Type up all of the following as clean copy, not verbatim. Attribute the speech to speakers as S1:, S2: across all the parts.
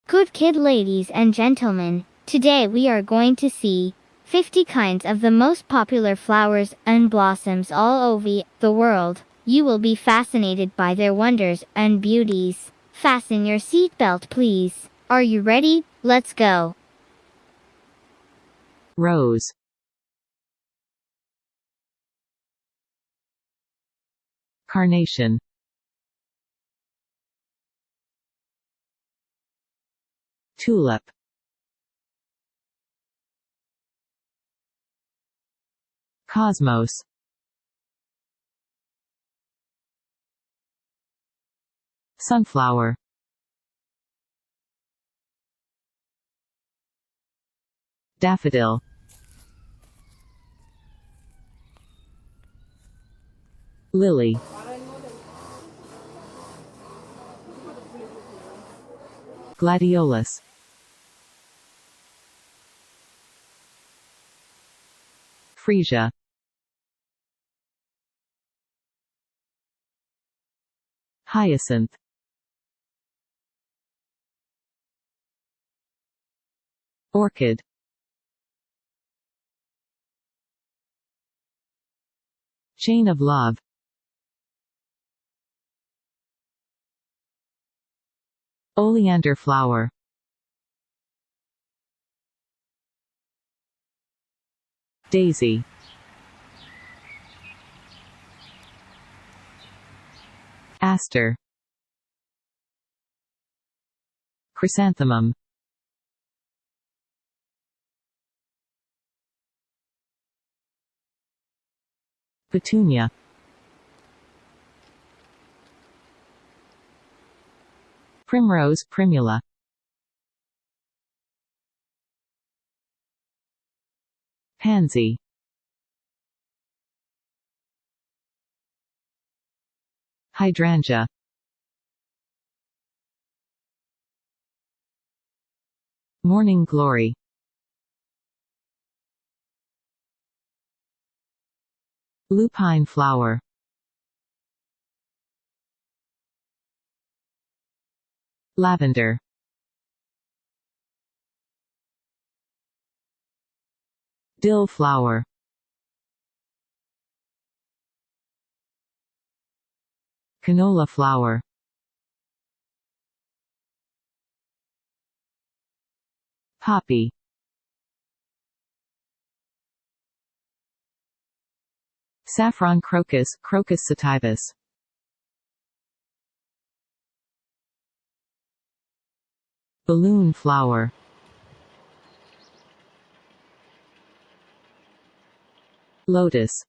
S1: Good kid, ladies and gentlemen, today we are going to see 50 kinds of the most popular flowers and blossoms all over the world. You will be fascinated by their wonders and beauties. Fasten your seatbelt, please. Are you ready? Let's go.
S2: Rose. Carnation. Tulip. Cosmos. Sunflower. Daffodil. Lily. Gladiolus. Freesia. Hyacinth. Orchid. Chain of love. Oleander flower. Daisy. Aster. Chrysanthemum. Petunia. Primrose, primula. Pansy. Hydrangea. Morning glory. Lupine flower. Lavender. Dill flower. Canola flower. Poppy. Saffron crocus, Crocus sativus. Balloon flower. Lotus.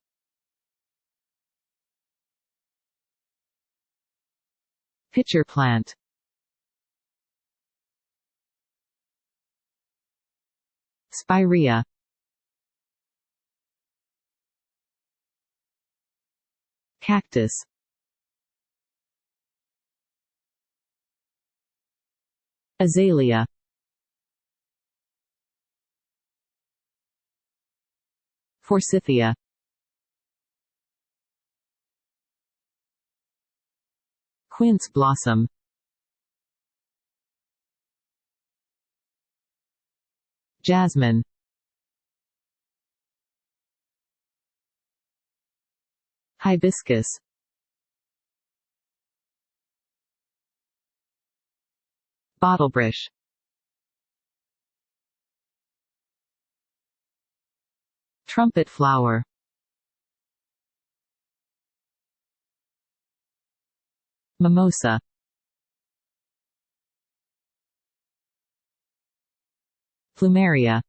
S2: Pitcher plant. Spirea. Cactus. Azalea. Forsythia. Quince blossom. Jasmine. Hibiscus. Bottlebrush. Trumpet flower. Mimosa. Plumeria.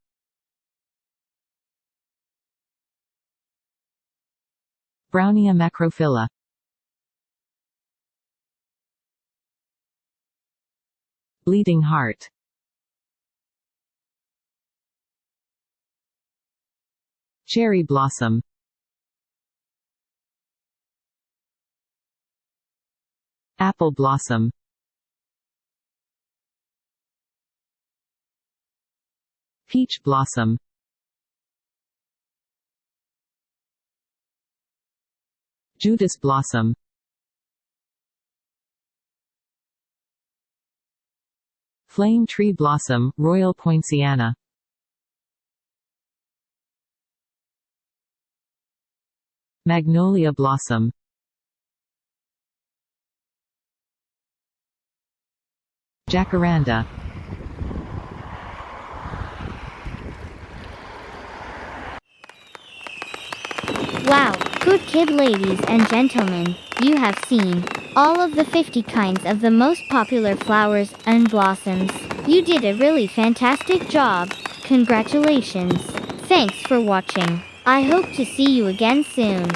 S2: Brownia macrophylla. Bleeding heart. Cherry blossom. Apple blossom. Peach blossom. Judas blossom. Flame tree blossom, Royal Poinciana. Magnolia blossom. Jacaranda.
S1: Wow, good kid ladies and gentlemen, you have seen all of the 50 kinds of the most popular flowers and blossoms. You did a really fantastic job. Congratulations. Thanks for watching. I hope to see you again soon.